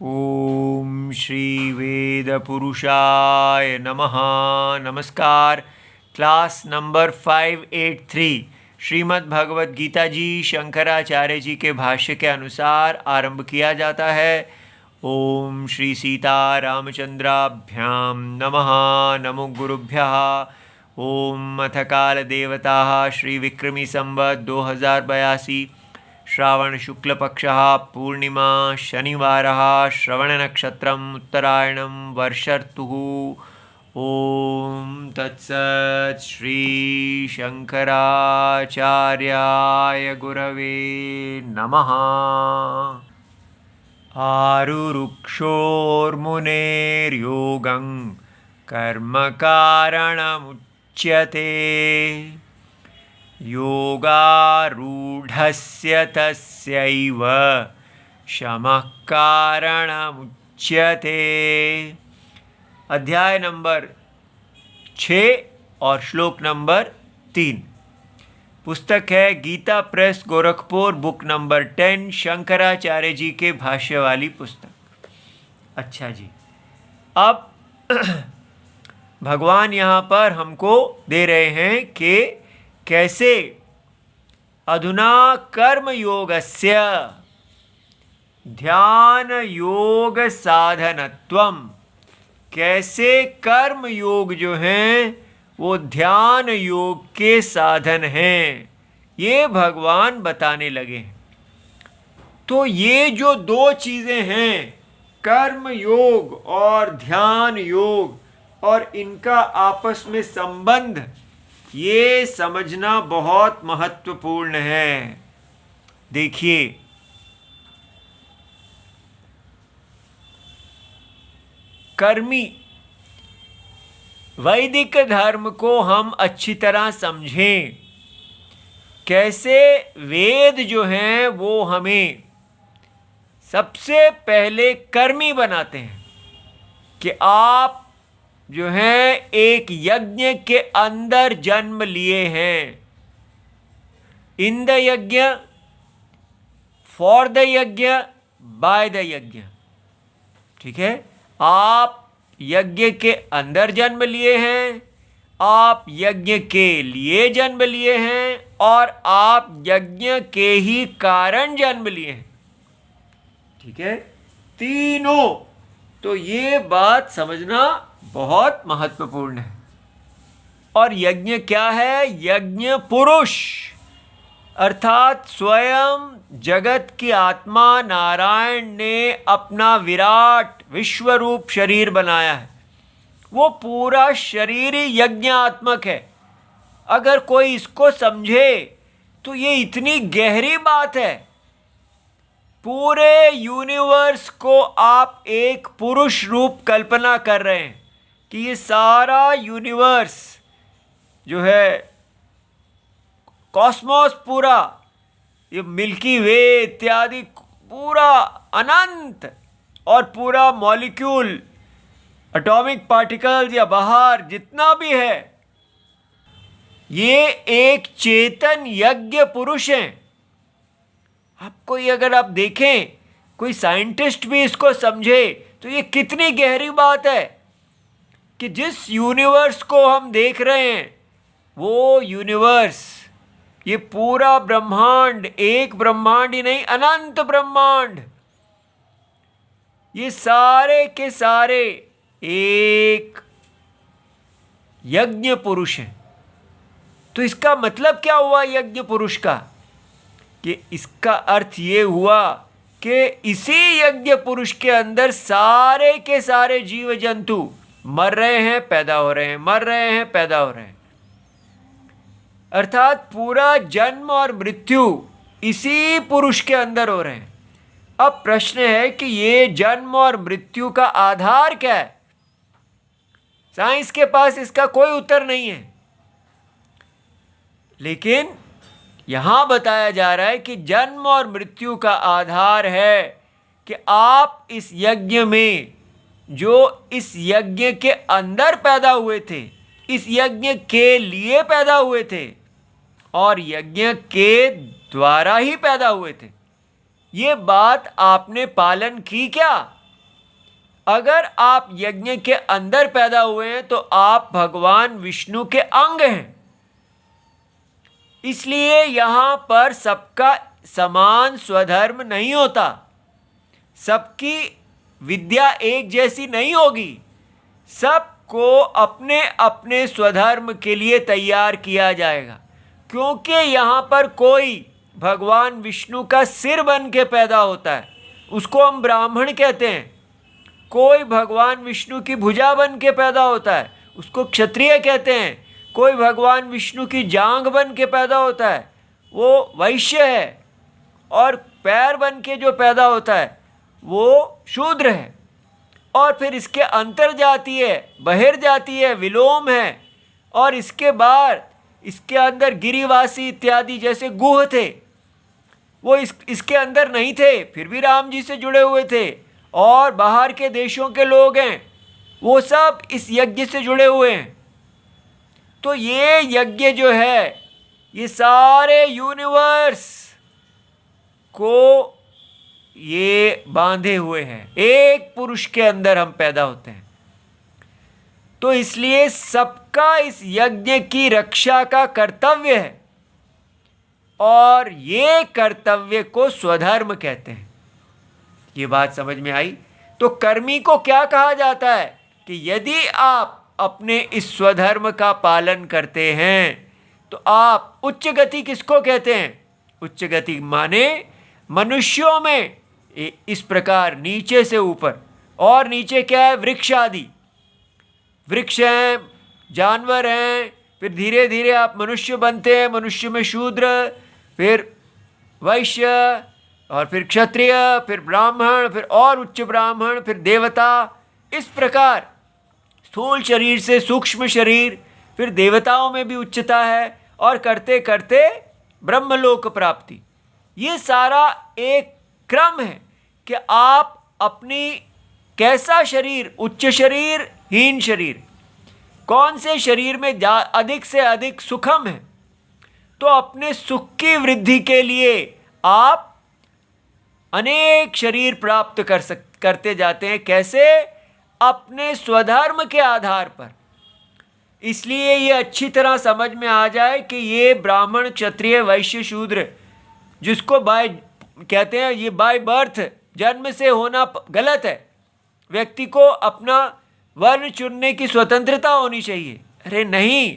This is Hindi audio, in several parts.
ओम श्री वेद पुरुषाय नमः। नमस्कार। क्लास नंबर 583 श्रीमद् भगवद गीता जी शंकराचार्य जी के भाष्य के अनुसार आरंभ किया जाता है। ओम श्री सीता रामचंद्राभ्याम नमः। नमो गुरुभ्यः। ओम अथ काल देवता श्री विक्रमी संवत् 2082 श्रावण शुक्ल पक्षः पूर्णिमा शनिवारः श्रवणनक्षत्रम् उत्तरायणं वर्षर्तुः। ओम तत्सत्। श्री शंकराचार्याय गुरवे नमः। आरुरुक्षोर्मुनेर्योगं कर्म कारणमुच्यते योगारूढ़स्य तस्यैव शमः कारणमुच्यते। अध्याय नंबर 6 और श्लोक नंबर 3। पुस्तक है Gita press Gorakhpur, book number 10, Shankaracharya ji के भाष्य वाली पुस्तक। अच्छा जी, अब भगवान यहाँ पर हमको दे रहे हैं कि कैसे अधुना कर्म योगस्य ध्यान योग साधनत्वम, कैसे कर्म योग जो हैं वो ध्यान योग के साधन हैं, ये भगवान बताने लगे हैं। तो ये जो दो चीज़ें हैं, कर्म योग और ध्यान योग, और इनका आपस में संबंध, ये समझना बहुत महत्वपूर्ण है। देखिए, कर्मी वैदिक धर्म को हम अच्छी तरह समझें। कैसे वेद जो हैं वो हमें सबसे पहले कर्मी बनाते हैं कि आप जो है एक यज्ञ के अंदर जन्म लिए हैं। इन द यज्ञ, फॉर द यज्ञ, बाय द यज्ञ। ठीक है, आप यज्ञ के अंदर जन्म लिए हैं, आप यज्ञ के लिए जन्म लिए हैं, और आप यज्ञ के ही कारण जन्म लिए हैं। ठीक है, तीनों। तो ये बात समझना बहुत महत्वपूर्ण है। और यज्ञ क्या है? यज्ञ पुरुष, अर्थात स्वयं जगत की आत्मा नारायण ने अपना विराट विश्वरूप शरीर बनाया है। वो पूरा शरीर ही यज्ञात्मक है। अगर कोई इसको समझे तो ये इतनी गहरी बात है। पूरे यूनिवर्स को आप एक पुरुष रूप कल्पना कर रहे हैं कि ये सारा यूनिवर्स जो है, कॉस्मोस पूरा, ये मिल्की वे इत्यादि पूरा अनंत, और पूरा मॉलिक्यूल, एटॉमिक पार्टिकल्स या बाहर जितना भी है, ये एक चेतन यज्ञ पुरुष हैं। आपको ये, अगर आप देखें, कोई साइंटिस्ट भी इसको समझे तो ये कितनी गहरी बात है कि जिस यूनिवर्स को हम देख रहे हैं, वो यूनिवर्स, ये पूरा ब्रह्मांड, एक ब्रह्मांड ही नहीं, अनंत ब्रह्मांड, ये सारे के सारे एक यज्ञ पुरुष हैं। तो इसका मतलब क्या हुआ यज्ञ पुरुष का? कि इसका अर्थ ये हुआ कि इसी यज्ञ पुरुष के अंदर सारे के सारे जीव जंतु मर रहे हैं, पैदा हो रहे हैं, मर रहे हैं, पैदा हो रहे हैं। अर्थात पूरा जन्म और मृत्यु इसी पुरुष के अंदर हो रहे हैं। अब प्रश्न है कि ये जन्म और मृत्यु का आधार क्या है? साइंस के पास इसका कोई उत्तर नहीं है। लेकिन यहां बताया जा रहा है कि जन्म और मृत्यु का आधार है कि आप इस यज्ञ में, जो इस यज्ञ के अंदर पैदा हुए थे, इस यज्ञ के लिए पैदा हुए थे, और यज्ञ के द्वारा ही पैदा हुए थे। ये बात आपने पालन की क्या? अगर आप यज्ञ के अंदर पैदा हुए हैं तो आप भगवान विष्णु के अंग हैं। इसलिए यहां पर सबका समान स्वधर्म नहीं होता, सबकी विद्या एक जैसी नहीं होगी, सबको अपने अपने स्वधर्म के लिए तैयार किया जाएगा। क्योंकि यहाँ पर कोई भगवान विष्णु का सिर बन के पैदा होता है, उसको हम ब्राह्मण कहते हैं। कोई भगवान विष्णु की भुजा बन के पैदा होता है, उसको क्षत्रिय कहते हैं। कोई भगवान विष्णु की जांघ बन के पैदा होता है, वो वैश्य है। और पैर बन के जो पैदा होता है वो शूद्र है। और फिर इसके अंतर जाती है, बहिर्जाती है, विलोम है। और इसके बाद इसके अंदर गिरिवासी इत्यादि जैसे गुह थे, वो इसके अंदर नहीं थे, फिर भी राम जी से जुड़े हुए थे। और बाहर के देशों के लोग हैं, वो सब इस यज्ञ से जुड़े हुए हैं। तो ये यज्ञ जो है ये सारे यूनिवर्स को ये बांधे हुए हैं। एक पुरुष के अंदर हम पैदा होते हैं, तो इसलिए सबका इस यज्ञ की रक्षा का कर्तव्य है। और ये कर्तव्य को स्वधर्म कहते हैं। ये बात समझ में आई? तो कर्मी को क्या कहा जाता है कि यदि आप अपने इस स्वधर्म का पालन करते हैं तो आप उच्च गति किसको कहते हैं? उच्च गति माने मनुष्यों में इस प्रकार नीचे से ऊपर, और नीचे क्या है? वृक्ष आदि, वृक्ष हैं, जानवर हैं, फिर धीरे धीरे आप मनुष्य बनते हैं, मनुष्य में शूद्र, फिर वैश्य, और फिर क्षत्रिय, फिर ब्राह्मण, फिर और उच्च ब्राह्मण, फिर देवता। इस प्रकार स्थूल शरीर से सूक्ष्म शरीर, फिर देवताओं में भी उच्चता है, और करते करते ब्रह्मलोक प्राप्ति। ये सारा एक क्रम है कि आप अपनी कैसा शरीर, उच्च शरीर, हीन शरीर, कौन से शरीर में अधिक से अधिक सुखम है, तो अपने सुख की वृद्धि के लिए आप अनेक शरीर प्राप्त करते जाते हैं। कैसे? अपने स्वधर्म के आधार पर। इसलिए ये अच्छी तरह समझ में आ जाए कि ये ब्राह्मण, क्षत्रिय, वैश्य, शूद्र जिसको बाय कहते हैं, ये बाय बर्थ, जन्म से होना गलत है। व्यक्ति को अपना वर्ण चुनने की स्वतंत्रता होनी चाहिए। अरे नहीं,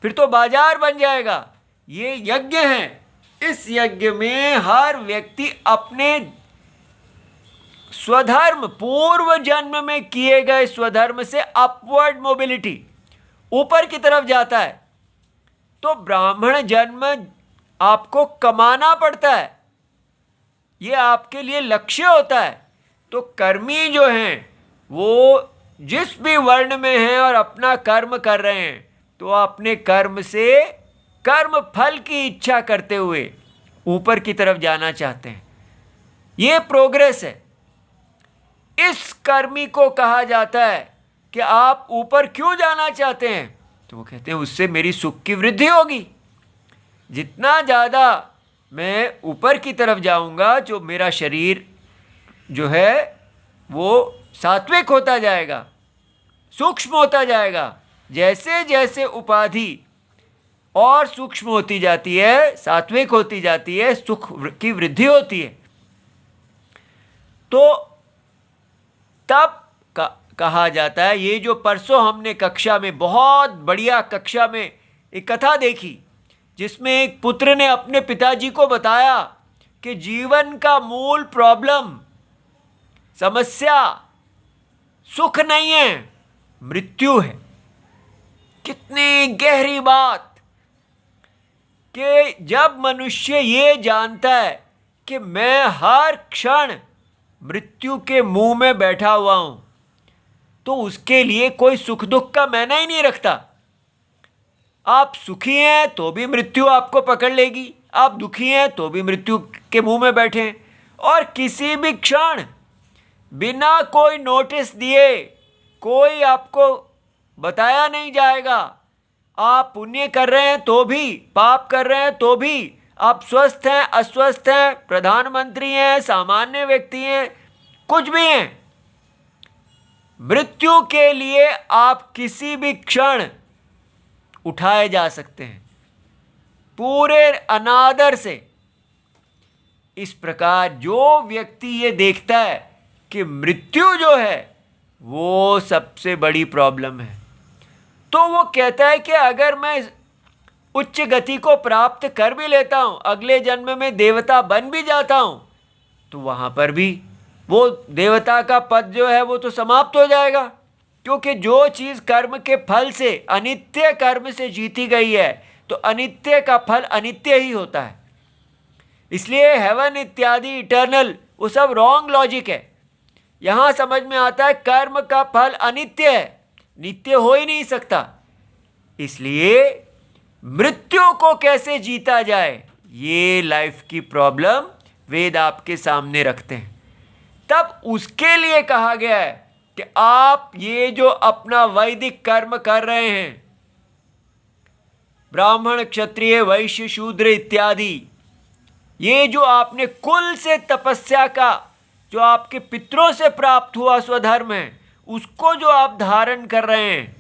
फिर तो बाजार बन जाएगा। ये यज्ञ है, इस यज्ञ में हर व्यक्ति अपने स्वधर्म, पूर्व जन्म में किए गए स्वधर्म से अपवर्ड मोबिलिटी, ऊपर की तरफ जाता है। तो ब्राह्मण जन्म आपको कमाना पड़ता है, ये आपके लिए लक्ष्य होता है। तो कर्मी जो हैं वो जिस भी वर्ण में हैं और अपना कर्म कर रहे हैं, तो अपने कर्म से कर्म फल की इच्छा करते हुए ऊपर की तरफ जाना चाहते हैं। ये प्रोग्रेस है। इस कर्मी को कहा जाता है कि आप ऊपर क्यों जाना चाहते हैं? तो वो कहते हैं उससे मेरी सुख की वृद्धि होगी। जितना ज़्यादा मैं ऊपर की तरफ जाऊंगा, जो मेरा शरीर जो है वो सात्विक होता जाएगा, सूक्ष्म होता जाएगा। जैसे जैसे उपाधि और सूक्ष्म होती जाती है, सात्विक होती जाती है, सुख की वृद्धि होती है। तो तब कहा जाता है, ये जो परसों हमने कक्षा में, बहुत बढ़िया कक्षा में एक कथा देखी, जिसमें एक पुत्र ने अपने पिताजी को बताया कि जीवन का मूल प्रॉब्लम, समस्या सुख नहीं है, मृत्यु है। कितनी गहरी बात कि जब मनुष्य ये जानता है कि मैं हर क्षण मृत्यु के मुंह में बैठा हुआ हूं, तो उसके लिए कोई सुख दुख का मायना ही नहीं रखता। आप सुखी हैं तो भी मृत्यु आपको पकड़ लेगी, आप दुखी हैं तो भी मृत्यु के मुंह में बैठे हैं। और किसी भी क्षण बिना कोई नोटिस दिए, कोई आपको बताया नहीं जाएगा, आप पुण्य कर रहे हैं तो भी, पाप कर रहे हैं तो भी, आप स्वस्थ हैं, अस्वस्थ हैं, प्रधानमंत्री हैं, सामान्य व्यक्ति हैं, कुछ भी हैं, मृत्यु के लिए आप किसी भी क्षण उठाए जा सकते हैं, पूरे अनादर से। इस प्रकार जो व्यक्ति ये देखता है कि मृत्यु जो है वो सबसे बड़ी प्रॉब्लम है, तो वो कहता है कि अगर मैं उच्च गति को प्राप्त कर भी लेता हूं, अगले जन्म में देवता बन भी जाता हूं, तो वहां पर भी वो देवता का पद जो है वो तो समाप्त हो जाएगा, क्योंकि जो चीज कर्म के फल से, अनित्य कर्म से जीती गई है, तो अनित्य का फल अनित्य ही होता है। इसलिए हेवन इत्यादि इटर्नल वो सब रॉन्ग लॉजिक है। यहां समझ में आता है कर्म का फल अनित्य है, नित्य हो ही नहीं सकता। इसलिए मृत्यु को कैसे जीता जाए, ये लाइफ की प्रॉब्लम वेद आपके सामने रखते हैं। तब उसके लिए कहा गया है कि आप ये जो अपना वैदिक कर्म कर रहे हैं, ब्राह्मण क्षत्रिय वैश्य शूद्र इत्यादि, ये जो आपने कुल से तपस्या का, जो आपके पितरों से प्राप्त हुआ स्वधर्म है, उसको जो आप धारण कर रहे हैं,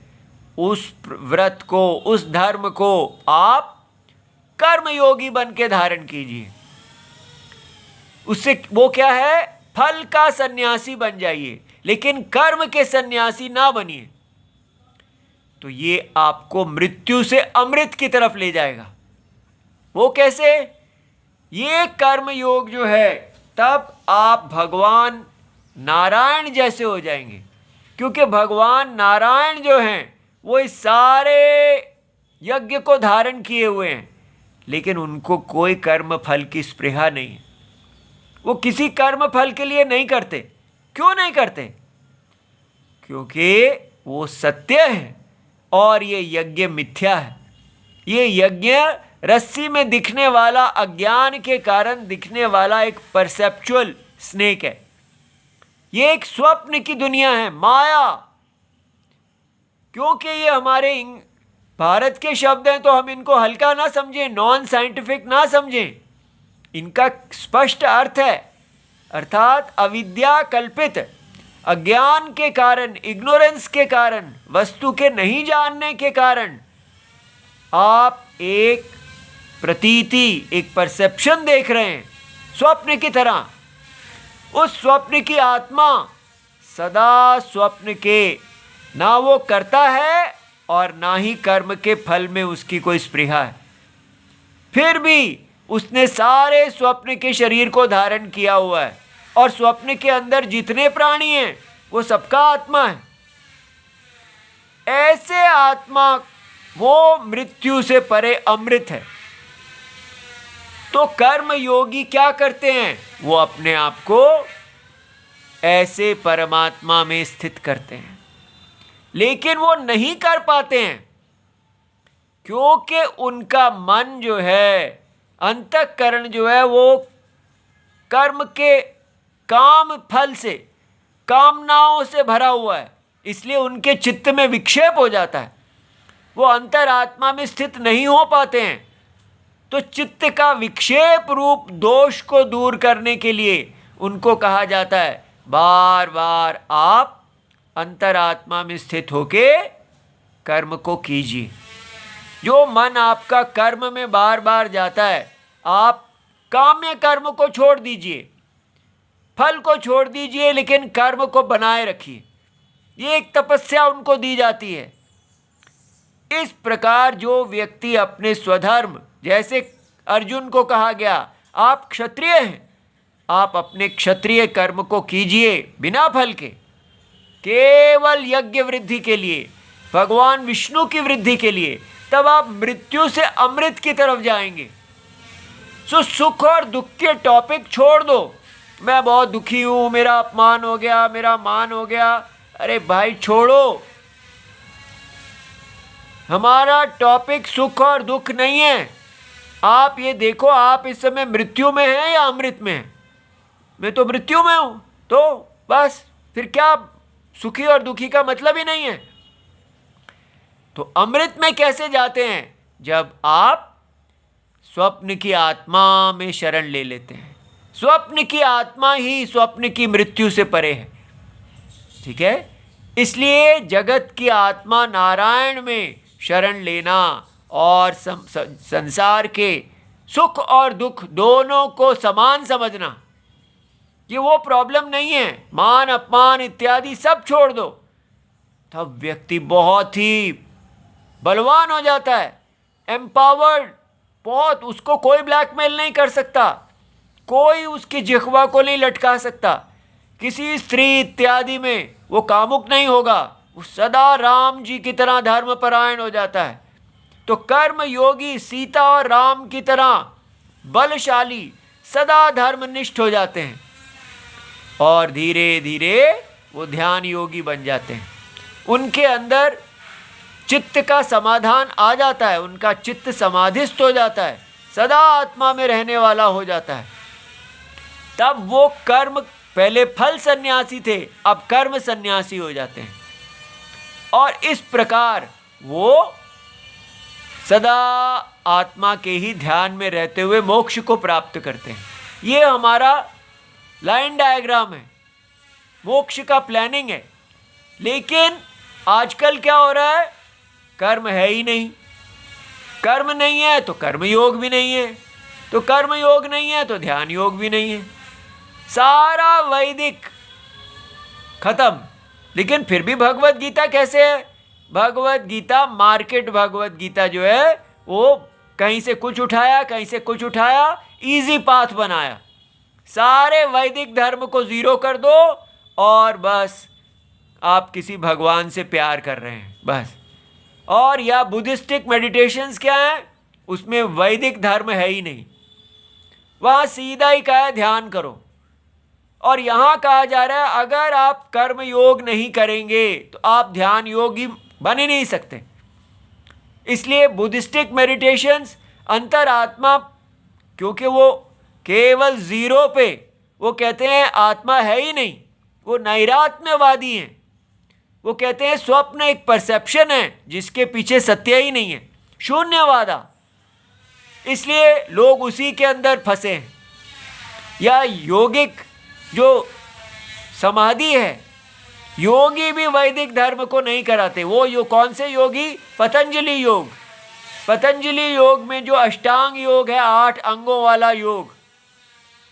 उस व्रत को, उस धर्म को आप कर्मयोगी बन के धारण कीजिए। उससे वो क्या है, फल का सन्यासी बन जाइए, लेकिन कर्म के सन्यासी ना बनिए। तो ये आपको मृत्यु से अमृत की तरफ ले जाएगा। वो कैसे? ये कर्म योग जो है, तब आप भगवान नारायण जैसे हो जाएंगे, क्योंकि भगवान नारायण जो हैं वो इस सारे यज्ञ को धारण किए हुए हैं, लेकिन उनको कोई कर्म फल की स्पृहा नहीं है। वो किसी कर्म फल के लिए नहीं करते। क्यों नहीं करते? क्योंकि वो सत्य है और ये यज्ञ मिथ्या है। ये यज्ञ रस्सी में दिखने वाला, अज्ञान के कारण दिखने वाला एक परसेप्चुअल स्नेक है। ये एक स्वप्न की दुनिया है, माया। क्योंकि ये हमारे भारत के शब्द हैं, तो हम इनको हल्का ना समझें, नॉन साइंटिफिक ना समझें। इनका स्पष्ट अर्थ है, अर्थात अविद्या कल्पित, अज्ञान के कारण, इग्नोरेंस के कारण, वस्तु के नहीं जानने के कारण आप एक प्रतीति, एक परसेप्शन देख रहे हैं स्वप्न की तरह। उस स्वप्न की आत्मा सदा स्वप्न के ना वो करता है और ना ही कर्म के फल में उसकी कोई स्पृहा है। फिर भी उसने सारे स्वप्न के शरीर को धारण किया हुआ है, और स्वप्न के अंदर जितने प्राणी हैं वो सबका आत्मा है। ऐसे आत्मा वो मृत्यु से परे अमृत है। तो कर्म योगी क्या करते हैं? वो अपने आप को ऐसे परमात्मा में स्थित करते हैं, लेकिन वो नहीं कर पाते हैं, क्योंकि उनका मन जो है, अंतःकरण जो है, वो कर्म के काम फल से, कामनाओं से भरा हुआ है। इसलिए उनके चित्त में विक्षेप हो जाता है, वो अंतरात्मा में स्थित नहीं हो पाते हैं। तो चित्त का विक्षेप रूप दोष को दूर करने के लिए उनको कहा जाता है, बार बार आप अंतरात्मा में स्थित होके कर्म को कीजिए। जो मन आपका कर्म में बार बार जाता है, आप काम्य कर्म को छोड़ दीजिए, फल को छोड़ दीजिए, लेकिन कर्म को बनाए रखिए। ये एक तपस्या उनको दी जाती है। इस प्रकार जो व्यक्ति अपने स्वधर्म, जैसे अर्जुन को कहा गया आप क्षत्रिय हैं, आप अपने क्षत्रिय कर्म को कीजिए बिना फल के, केवल यज्ञ वृद्धि के लिए, भगवान विष्णु की वृद्धि के लिए, तब आप मृत्यु से अमृत की तरफ जाएंगे। सो सुख और दुख के टॉपिक छोड़ दो। मैं बहुत दुखी हूँ, मेरा अपमान हो गया, मेरा मान हो गया। अरे भाई छोड़ो, हमारा टॉपिक सुख और दुख नहीं है। आप ये देखो, आप इस समय मृत्यु में हैं या अमृत में हैं? मैं तो मृत्यु में हूँ, तो बस फिर क्या, सुखी और दुखी का मतलब ही नहीं है। तो अमृत में कैसे जाते हैं? जब आप स्वप्न की आत्मा में शरण ले लेते हैं। स्वप्न की आत्मा ही स्वप्न की मृत्यु से परे है। ठीक है, इसलिए जगत की आत्मा नारायण में शरण लेना और संसार के सुख और दुख दोनों को समान समझना, ये वो प्रॉब्लम नहीं है। मान अपमान इत्यादि सब छोड़ दो, तब व्यक्ति बहुत ही बलवान हो जाता है, एम्पावर्ड, बहुत, उसको कोई ब्लैकमेल नहीं कर सकता, कोई उसकी जिह्वा को नहीं लटका सकता, किसी स्त्री इत्यादि में वो कामुक नहीं होगा, वो सदा राम जी की तरह धर्मपरायण हो जाता है। तो कर्म योगी सीता और राम की तरह बलशाली, सदा धर्मनिष्ठ हो जाते हैं और धीरे धीरे वो ध्यान योगी बन जाते हैं। उनके अंदर चित्त का समाधान आ जाता है, उनका चित्त समाधिस्थ हो जाता है, सदा आत्मा में रहने वाला हो जाता है। तब वो कर्म, पहले फल सन्यासी थे, अब कर्म सन्यासी हो जाते हैं और इस प्रकार वो सदा आत्मा के ही ध्यान में रहते हुए मोक्ष को प्राप्त करते हैं। ये हमारा लाइन डायग्राम है, मोक्ष का प्लानिंग है। लेकिन आजकल क्या हो रहा है, कर्म है ही नहीं, कर्म नहीं है तो कर्म योग भी नहीं है, तो कर्म योग नहीं है तो ध्यान योग भी नहीं है, सारा वैदिक खत्म। लेकिन फिर भी भगवत गीता कैसे है, भगवत गीता मार्केट भगवत गीता जो है वो कहीं से कुछ उठाया, कहीं से कुछ उठाया, इजी पाथ बनाया, सारे वैदिक धर्म को जीरो कर दो और बस आप किसी भगवान से प्यार कर रहे हैं बस। और या बुद्धिस्टिक मेडिटेशंस क्या है, उसमें वैदिक धर्म है ही नहीं, वहाँ सीधा ही कहा है ध्यान करो। और यहाँ कहा जा रहा है अगर आप कर्म योग नहीं करेंगे तो आप ध्यान योगी बन ही नहीं सकते। इसलिए बुद्धिस्टिक मेडिटेशंस अंतरात्मा, क्योंकि वो केवल जीरो पे, वो कहते हैं आत्मा है ही नहीं, वो नैरात्म्यवादी हैं, वो कहते हैं स्वप्न एक परसेप्शन है जिसके पीछे सत्य ही नहीं है, शून्यवादा। इसलिए लोग उसी के अंदर फंसे हैं। या योगिक जो समाधि है, योगी भी वैदिक धर्म को नहीं कराते। वो कौन से योगी, पतंजलि योग, पतंजलि योग में जो अष्टांग योग है, 8 अंगों वाला योग,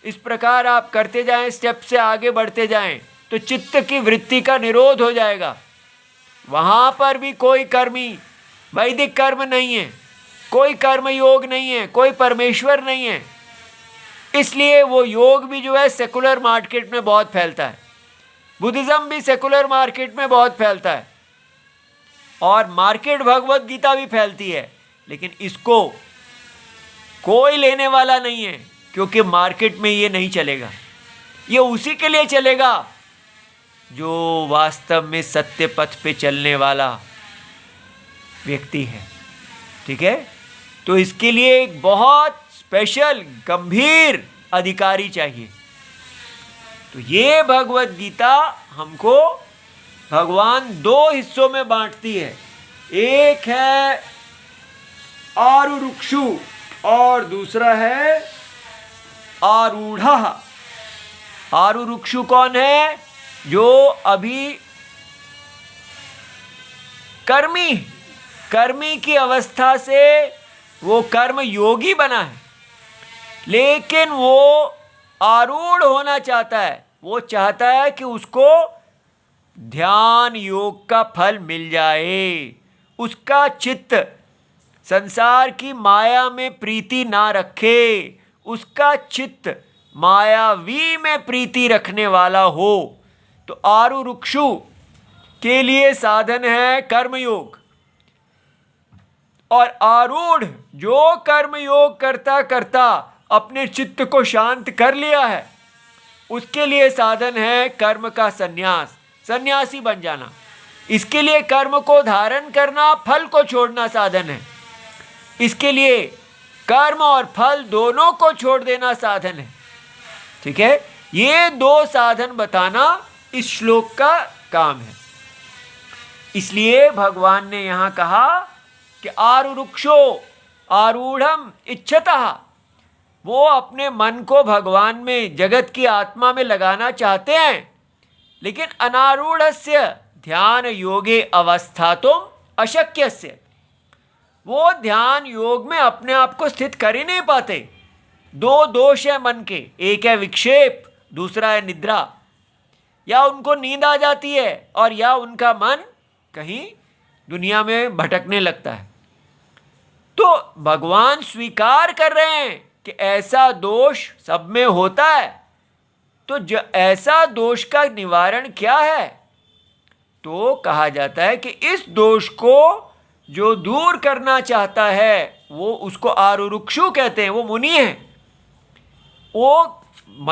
इस प्रकार आप करते जाएं, स्टेप से आगे बढ़ते जाएं तो चित्त की वृत्ति का निरोध हो जाएगा। वहाँ पर भी कोई कर्मी वैदिक कर्म नहीं है, कोई कर्म योग नहीं है, कोई परमेश्वर नहीं है। इसलिए वो योग भी जो है सेकुलर मार्केट में बहुत फैलता है, बुद्धिज़्म भी सेकुलर मार्केट में बहुत फैलता है और मार्केट भगवत गीता भी फैलती है, लेकिन इसको कोई लेने वाला नहीं है क्योंकि मार्केट में ये नहीं चलेगा। ये उसी के लिए चलेगा जो वास्तव में सत्य पथ पे चलने वाला व्यक्ति है। ठीक है, तो इसके लिए एक बहुत स्पेशल गंभीर अधिकारी चाहिए। तो ये भगवत गीता हमको भगवान 2 हिस्सों में बांटती है, एक है आरुरुक्षु और दूसरा है आरूढ़ा। आरुरुक्षु कौन है, जो अभी कर्मी की अवस्था से वो कर्म योगी बना है, लेकिन वो आरूढ़ होना चाहता है। वो चाहता है कि उसको ध्यान योग का फल मिल जाए, उसका चित्त संसार की माया में प्रीति ना रखे, उसका चित्त मायावी में प्रीति रखने वाला हो। तो आरुरुक्षु के लिए साधन है कर्मयोग, और आरूढ़ जो कर्मयोग करता करता अपने चित्त को शांत कर लिया है, उसके लिए साधन है कर्म का संन्यास, सन्यासी बन जाना। इसके लिए कर्म को धारण करना, फल को छोड़ना साधन है। इसके लिए कर्म और फल दोनों को छोड़ देना साधन है। ठीक है, ये 2 साधन बताना इस श्लोक का काम है। इसलिए भगवान ने यहाँ कहा कि आरुरुक्षो आरूढ़म इच्छतः, वो अपने मन को भगवान में, जगत की आत्मा में लगाना चाहते हैं, लेकिन अनारूढ़स्य ध्यान योगे अवस्था तुम अशक्यस्य, वो ध्यान योग में अपने आप को स्थित कर ही नहीं पाते। दो दोष है मन के, एक है विक्षेप, दूसरा है निद्रा। या उनको नींद आ जाती है और या उनका मन कहीं दुनिया में भटकने लगता है। तो भगवान स्वीकार कर रहे हैं कि ऐसा दोष सब में होता है। तो ऐसा दोष का निवारण क्या है? तो कहा जाता है कि इस दोष को जो दूर करना चाहता है वो उसको आरुरुक्षु कहते हैं, वो मुनि है। वो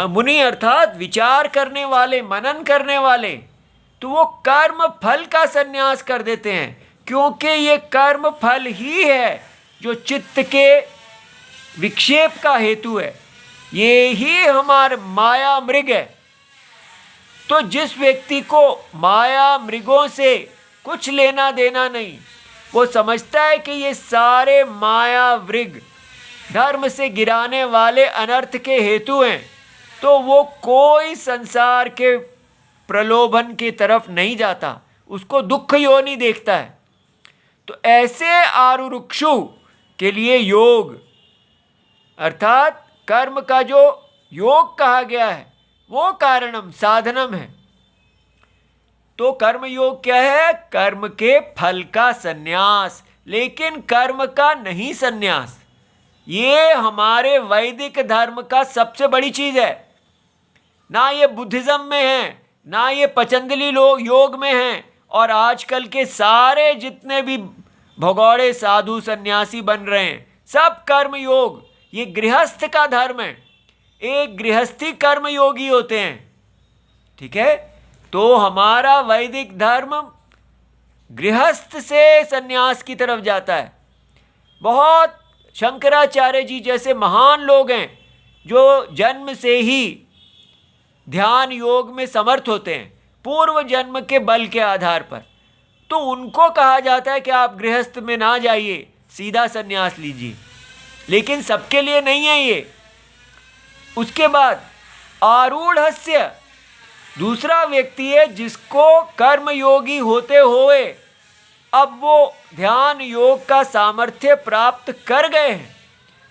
मुनि अर्थात विचार करने वाले, मनन करने वाले। तो वो कर्म फल का संन्यास कर देते हैं, क्योंकि ये कर्म फल ही है जो चित्त के विक्षेप का हेतु है। ये ही हमारा माया मृग है। तो जिस व्यक्ति को माया मृगों से कुछ लेना देना नहीं, वो समझता है कि ये सारे माया मृग धर्म से गिराने वाले अनर्थ के हेतु हैं, तो वो कोई संसार के प्रलोभन की तरफ नहीं जाता, उसको दुख योनि देखता है। तो ऐसे आरुरुक्षु के लिए योग अर्थात कर्म का जो योग कहा गया है वो कारणम साधनम है। तो कर्म योग क्या है? कर्म के फल का संन्यास, लेकिन कर्म का नहीं संन्यास। ये हमारे वैदिक धर्म का सबसे बड़ी चीज है। ना ये बुद्धिज्म में है, ना ये पतंजलि लोग योग में हैं, और आजकल के सारे जितने भी भगोड़े साधु सन्यासी बन रहे हैं सब कर्म योग। ये गृहस्थ का धर्म है, एक गृहस्थी कर्म योगी होते हैं। ठीक है, तो हमारा वैदिक धर्म गृहस्थ से सन्यास की तरफ जाता है। बहुत शंकराचार्य जी जैसे महान लोग हैं जो जन्म से ही ध्यान योग में समर्थ होते हैं, पूर्व जन्म के बल के आधार पर। तो उनको कहा जाता है कि आप गृहस्थ में ना जाइए, सीधा सन्यास लीजिए। लेकिन सबके लिए नहीं है ये। उसके बाद आरूढ़स्य दूसरा व्यक्ति है जिसको कर्म योगी होते हुए अब वो ध्यान योग का सामर्थ्य प्राप्त कर गए हैं।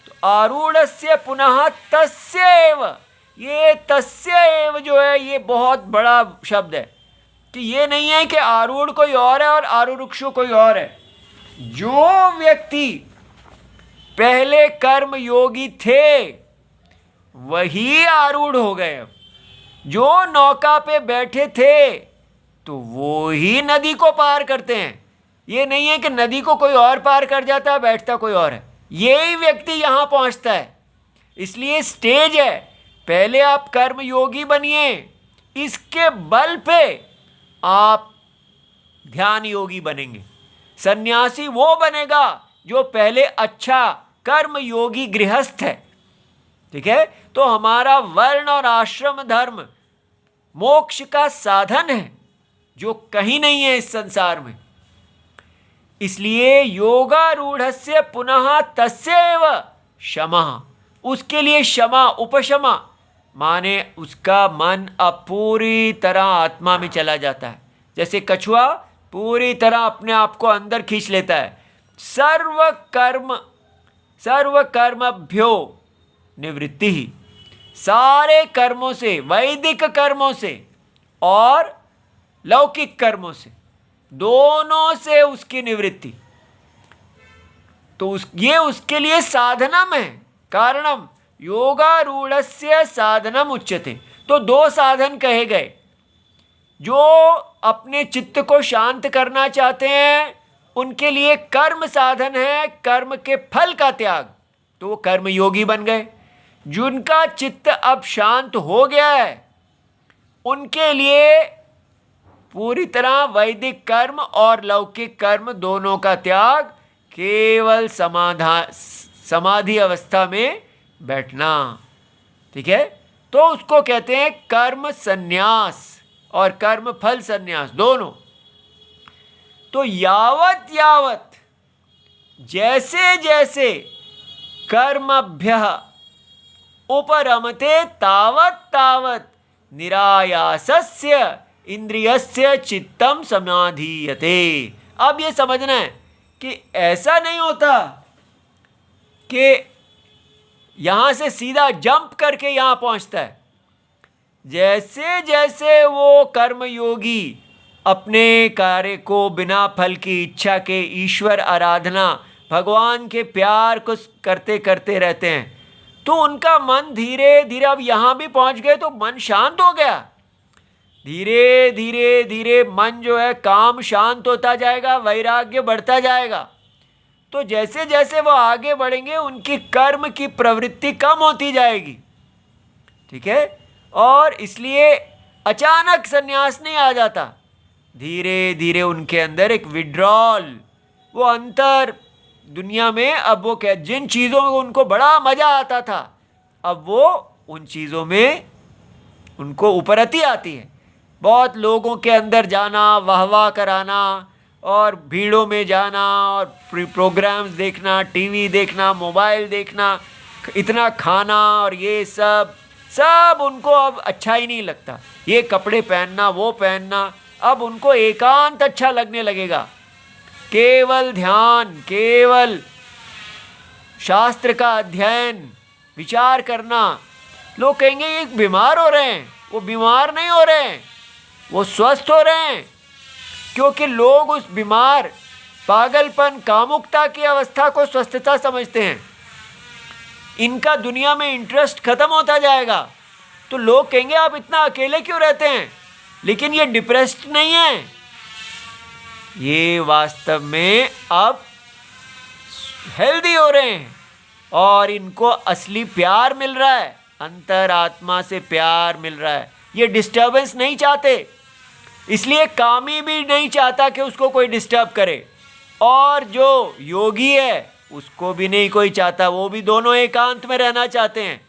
तो आरूढ़स्य पुनः तस्यैव, ये तस्यैव जो है ये बहुत बड़ा शब्द है कि ये नहीं है कि आरूढ़ कोई और है और आरुरुक्षु कोई और है। जो व्यक्ति पहले कर्म योगी थे वही आरूढ़ हो गए। जो नौका पे बैठे थे तो वो ही नदी को पार करते हैं। ये नहीं है कि नदी को कोई और पार कर जाता है, बैठता कोई और है। यही व्यक्ति यहाँ पहुँचता है। इसलिए स्टेज है, पहले आप कर्म योगी बनिए, इसके बल पे आप ध्यान योगी बनेंगे। सन्यासी वो बनेगा जो पहले अच्छा कर्म योगी गृहस्थ है। ठीक है, तो हमारा वर्ण और आश्रम धर्म मोक्ष का साधन है जो कहीं नहीं है इस संसार में। इसलिए योगारूढ़स्य पुनः तस्यैव क्षमा, उसके लिए क्षमा, उपशमा माने उसका मन अब पूरी तरह आत्मा में चला जाता है। जैसे कछुआ पूरी तरह अपने आप को अंदर खींच लेता है। सर्व कर्मभ्यो निवृत्ति ही, सारे कर्मों से, वैदिक कर्मों से और लौकिक कर्मों से, दोनों से उसकी निवृत्ति। तो ये उसके लिए साधनम है। कारणम योगारूढ़स्य साधनम उच्यते। तो दो साधन कहे गए। जो अपने चित्त को शांत करना चाहते हैं उनके लिए कर्म साधन है, कर्म के फल का त्याग, तो वो कर्म योगी बन गए। जिनका चित्त अब शांत हो गया है उनके लिए पूरी तरह वैदिक कर्म और लौकिक कर्म दोनों का त्याग, केवल समाधि अवस्था में बैठना। ठीक है, तो उसको कहते हैं कर्म संन्यास और कर्म फल संन्यास दोनों। तो यावत यावत जैसे जैसे कर्मभ्यः उपरमते तावत तावत निरायासस्य इंद्रियस्य चित्तम समाधीयते। अब ये समझना है कि ऐसा नहीं होता कि यहां से सीधा जंप करके यहां पहुंचता है। जैसे जैसे वो कर्मयोगी अपने कार्य को बिना फल की इच्छा के ईश्वर आराधना, भगवान के प्यार को करते करते रहते हैं, तो उनका मन धीरे धीरे, अब यहां भी पहुंच गए तो मन शांत हो गया। धीरे धीरे धीरे मन जो है काम शांत होता जाएगा, वैराग्य बढ़ता जाएगा। तो जैसे जैसे वो आगे बढ़ेंगे उनकी कर्म की प्रवृत्ति कम होती जाएगी। ठीक है, और इसलिए अचानक संन्यास नहीं आ जाता, धीरे धीरे उनके अंदर एक विड्रॉल, वो अंतर दुनिया में, अब वो क्या, जिन चीज़ों में उनको बड़ा मज़ा आता था, अब वो उन चीज़ों में उनको उपरति आती है। बहुत लोगों के अंदर जाना, वाहवाह कराना, और भीड़ों में जाना, और प्रोग्राम्स देखना, टीवी देखना, मोबाइल देखना, इतना खाना, और ये सब सब उनको अब अच्छा ही नहीं लगता। ये कपड़े पहनना, वो पहनना, अब उनको एकांत अच्छा लगने लगेगा। केवल ध्यान, केवल शास्त्र का अध्ययन, विचार करना। लोग कहेंगे ये बीमार हो रहे हैं, वो बीमार नहीं हो रहे हैं, वो स्वस्थ हो रहे हैं। क्योंकि लोग उस बीमार, पागलपन, कामुकता की अवस्था को स्वस्थता समझते हैं। इनका दुनिया में इंटरेस्ट खत्म होता जाएगा तो लोग कहेंगे आप इतना अकेले क्यों रहते हैं, लेकिन ये डिप्रेस्ड नहीं है, ये वास्तव में अब हेल्दी हो रहे हैं और इनको असली प्यार मिल रहा है, अंतरात्मा से प्यार मिल रहा है। ये डिस्टर्बेंस नहीं चाहते, इसलिए कामी भी नहीं चाहता कि उसको कोई डिस्टर्ब करे, और जो योगी है उसको भी नहीं कोई चाहता, वो भी दोनों एकांत में रहना चाहते हैं।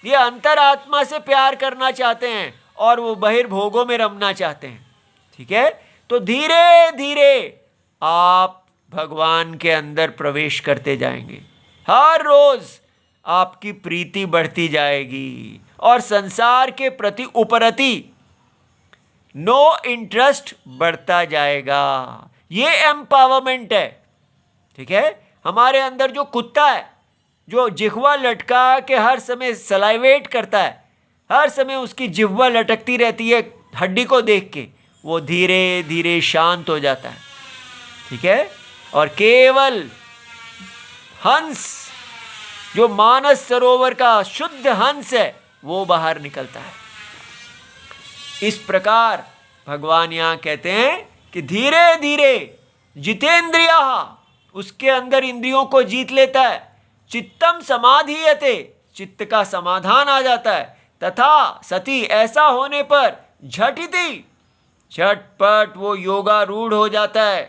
ये अंतरात्मा से प्यार करना चाहते हैं और वो बहिर्भोगों में रमना चाहते हैं। ठीक है, तो धीरे धीरे आप भगवान के अंदर प्रवेश करते जाएंगे, हर रोज आपकी प्रीति बढ़ती जाएगी और संसार के प्रति उपरति, नो इंटरेस्ट बढ़ता जाएगा। ये एम्पावरमेंट है। ठीक है, हमारे अंदर जो कुत्ता है, जो जिह्वा लटका के हर समय सलाइवेट करता है, हर समय उसकी जिह्वा लटकती रहती है हड्डी को देख के, वो धीरे धीरे शांत हो जाता है। ठीक है, और केवल हंस, जो मानस सरोवर का शुद्ध हंस है, वो बाहर निकलता है। इस प्रकार भगवान यहाँ कहते हैं कि धीरे धीरे जितेंद्रिया, उसके अंदर इंद्रियों को जीत लेता है, चित्तम समाधीयते, चित्त का समाधान आ जाता है, तथा सती, ऐसा होने पर झटिति, झटपट वो योगारूढ़ हो जाता है।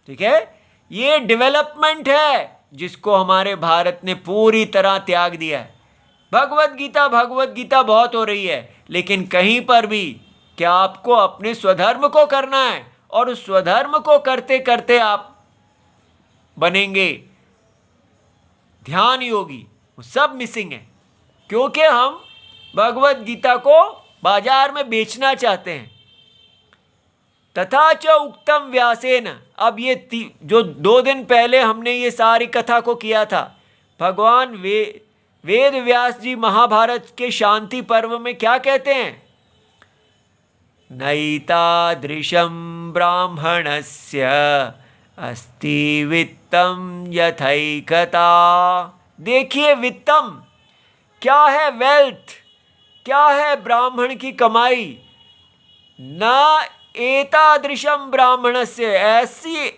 ठीक है, ये डेवलपमेंट है जिसको हमारे भारत ने पूरी तरह त्याग दिया है। भगवत गीता बहुत हो रही है, लेकिन कहीं पर भी क्या आपको अपने स्वधर्म को करना है, और उस स्वधर्म को करते करते आप बनेंगे ध्यान योगी, वो सब मिसिंग है। क्योंकि हम भगवत गीता को बाजार में बेचना चाहते हैं। तथा च उक्तम व्यासेन, अब ये जो 2 दिन पहले हमने ये सारी कथा को किया था, भगवान वेद व्यास जी महाभारत के शांति पर्व में क्या कहते हैं, नैतादृशं ब्राह्मणस्य अस्ति वित्तम यथैकता। देखिए वित्तम क्या है, वेल्थ क्या है, ब्राह्मण की कमाई। न एतादृशम ब्राह्मणस्य,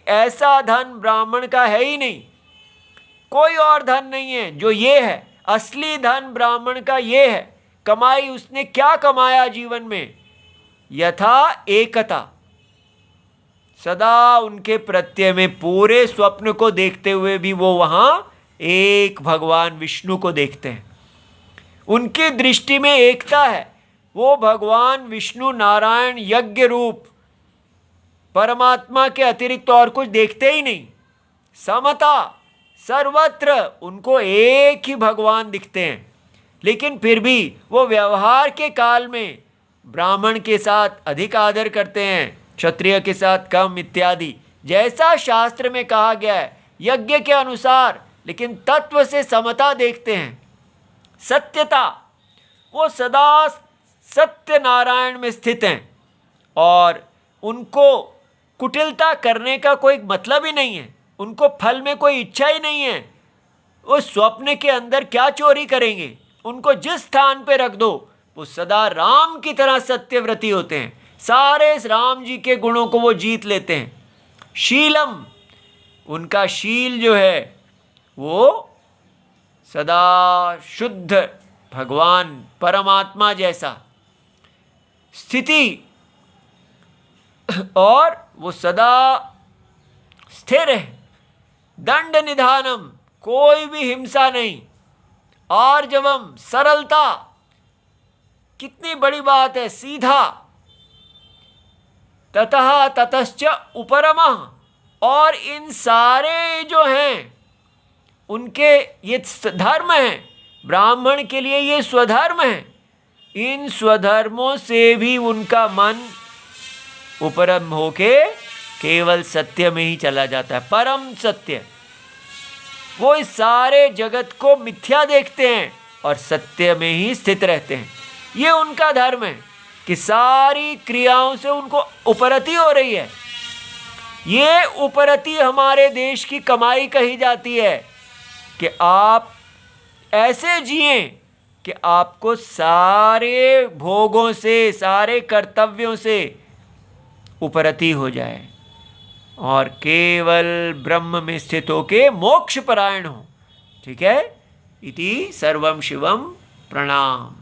ऐसा धन ब्राह्मण का है ही नहीं, कोई और धन नहीं है जो ये है। असली धन ब्राह्मण का ये है। कमाई उसने क्या कमाया जीवन में, यथा एकता, सदा उनके प्रत्यय में पूरे स्वप्न को देखते हुए भी वो वहां एक भगवान विष्णु को देखते हैं। उनकी दृष्टि में एकता है, वो भगवान विष्णु नारायण यज्ञ रूप परमात्मा के अतिरिक्त और कुछ देखते ही नहीं। समता, सर्वत्र उनको एक ही भगवान दिखते हैं, लेकिन फिर भी वो व्यवहार के काल में ब्राह्मण के साथ अधिक आदर करते हैं, क्षत्रिय के साथ कम इत्यादि, जैसा शास्त्र में कहा गया है यज्ञ के अनुसार, लेकिन तत्व से समता देखते हैं। सत्यता, वो सदा सत्य नारायण में स्थित हैं और उनको कुटिलता करने का कोई मतलब ही नहीं है, उनको फल में कोई इच्छा ही नहीं है। वो स्वप्न के अंदर क्या चोरी करेंगे, उनको जिस स्थान पे रख दो वो सदा राम की तरह सत्यव्रती होते हैं, सारे राम जी के गुणों को वो जीत लेते हैं। शीलम, उनका शील जो है वो सदा शुद्ध भगवान परमात्मा जैसा स्थिति, और वो सदा स्थिर है। दंड निधानम, कोई भी हिंसा नहीं। आर्जवम, सरलता, कितनी बड़ी बात है, सीधा। ततः ततश्च उपरमः, और इन सारे जो हैं उनके ये धर्म हैं, ब्राह्मण के लिए ये स्वधर्म है, इन स्वधर्मों से भी उनका मन उपरम होके केवल सत्य में ही चला जाता है, परम सत्य। वो इस सारे जगत को मिथ्या देखते हैं और सत्य में ही स्थित रहते हैं। ये उनका धर्म है कि सारी क्रियाओं से उनको उपरति हो रही है। ये उपरति हमारे देश की कमाई कही जाती है कि आप ऐसे जिए कि आपको सारे भोगों से, सारे कर्तव्यों से उपरति हो जाए और केवल ब्रह्म में स्थित होके मोक्ष परायण हो। ठीक है। इति सर्वम शिवम प्रणाम।